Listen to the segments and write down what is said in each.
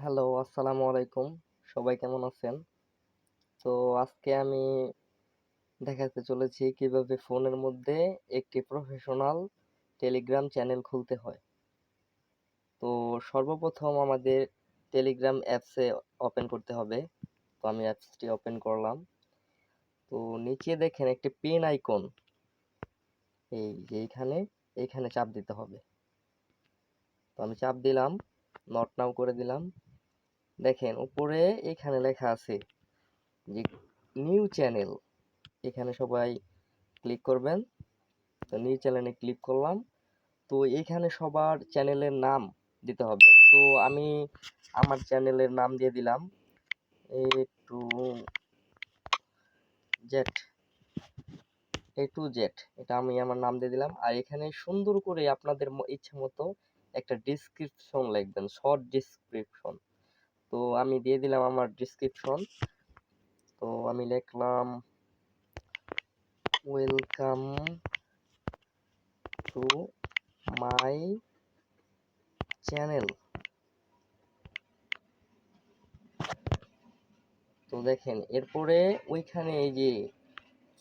Hello, আসসালামু আলাইকুম। সবাই কেমন আছেন? তো আজকে আমি দেখাতে চলেছি কিভাবে ফোনের মধ্যে একটি প্রফেশনাল টেলিগ্রাম চ্যানেল খুলতে হয়। তো সর্বপ্রথম আমাদের টেলিগ্রাম অ্যাপসে ওপেন করতে হবে। তো আমি অ্যাপসটি ওপেন করলাম। তো নিচে দেখেন একটি পিন আইকন, এই যে এইখানে চাপ দিতে হবে। তো আমি চাপ দিলাম, নট নাও করে দিলাম। দেখেন উপরে এখানে লেখা আছে যে নিউ চ্যানেল। এখানে সবাই ক্লিক করবেন। তো নিউ চ্যানেলে ক্লিক করলাম। তো এখানে সবার চ্যানেলের নাম দিতে হবে। তো আমি আমার চ্যানেলের নাম দিয়ে দিলাম A to Z, A to Z। এটা আমি আমার নাম দিয়ে দিলাম। আর এখানে সুন্দর করে আপনাদের ইচ্ছা মতো একটা ডিসক্রিপশন লিখবেন, শর্ট ডিসক্রিপশন। তো আমি দিয়ে দিলাম আমার ডিসক্রিপশন। তো আমি লিখলাম ওয়েলকাম টু মাই চ্যানেল। তো দেখেন এরপরে ওইখানে এই যে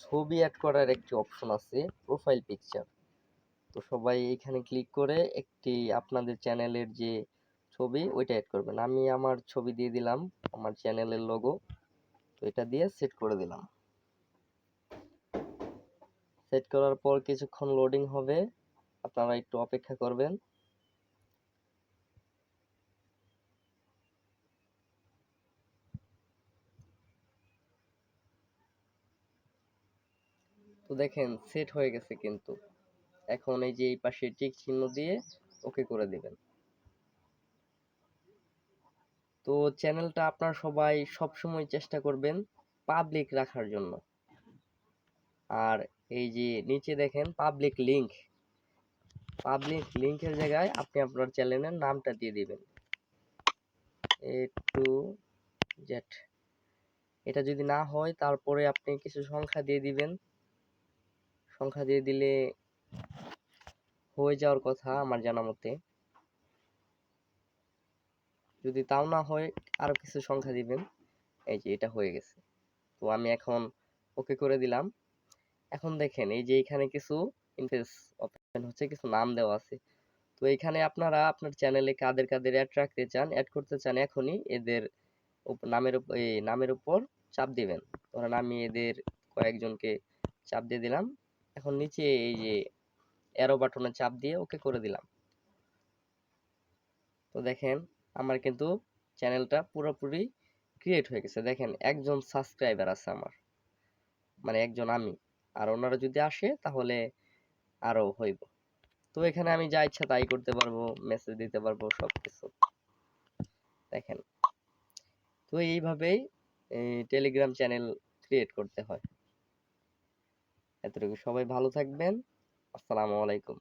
ছবি অ্যাড করার একটি অপশন আছে, প্রোফাইল পিকচার। তো সবাই এখানে ক্লিক করে একটি আপনাদের চ্যানেলের যে ছবি ওইটা অ্যাড করবেন। আমি আমার ছবি দিয়ে দিলাম, আমার চ্যানেলের লোগো। তো এটা দিয়ে সেট করে দিলাম। সেট করার পর কিছুক্ষণ লোডিং হবে, আপনারা একটু অপেক্ষা করবেন। তো দেখেন সেট হয়ে গেছে কিন্তু। এখন এই যে এই পাশে টিক চিহ্ন দিয়ে ওকে করে দিবেন। তো চ্যানেলটা আপনার সবাই সবসময় চেষ্টা করবেন পাবলিক রাখার জন্য। আর এই যে নিচে দেখেন পাবলিক লিংকের জায়গায় আপনি আপনার চ্যানেলের নামটা দিয়ে দিবেন, A to Z। এটা যদি না হয় তারপরে আপনি কিছু সংখ্যা দিয়ে দিবেন। সংখ্যা দিয়ে দিলে হয়ে যাওয়ার কথা আমার জানা মতে। যদি তাও না হয় আরো কিছু সংখ্যা দিবেন। এই যে এটা হয়ে গেছে। তো আমি এখন ওকে করে দিলাম। এখন দেখেন এই যে এখানে কিছু ইন্টারেস্ট ওপেন হচ্ছে, কিছু নাম দেওয়া আছে। তো এখানে আপনারা আপনার চ্যানেলে কাদের কাদের অ্যাড রাখতে চান, অ্যাড করতে চান, এখনই এদের নামের উপর চাপ দিবেন। ধরেন আমি এদের কয়েকজনকে চাপ দিয়ে দিলাম। এখন নিচে এই যে অ্যারো বাটনে চাপ দিয়ে ওকে করে দিলাম। তো দেখেন আমার কিন্তু চ্যানেলটা পুরোপুরি ক্রিয়েট হয়ে গেছে। দেখেন একজন সাবস্ক্রাইবার আছে আমার, মানে একজন আমি। আর ওনারা যদি আসে তাহলে আরো হইব। তো এখানে আমি যা ইচ্ছা তাই করতে পারবো, মেসেজ দিতে পারবো, সবকিছু দেখেন। তো এইভাবেই টেলিগ্রাম চ্যানেল ক্রিয়েট করতে হয়। এতটুকু। সবাই ভালো থাকবেন। আসসালামু আলাইকুম।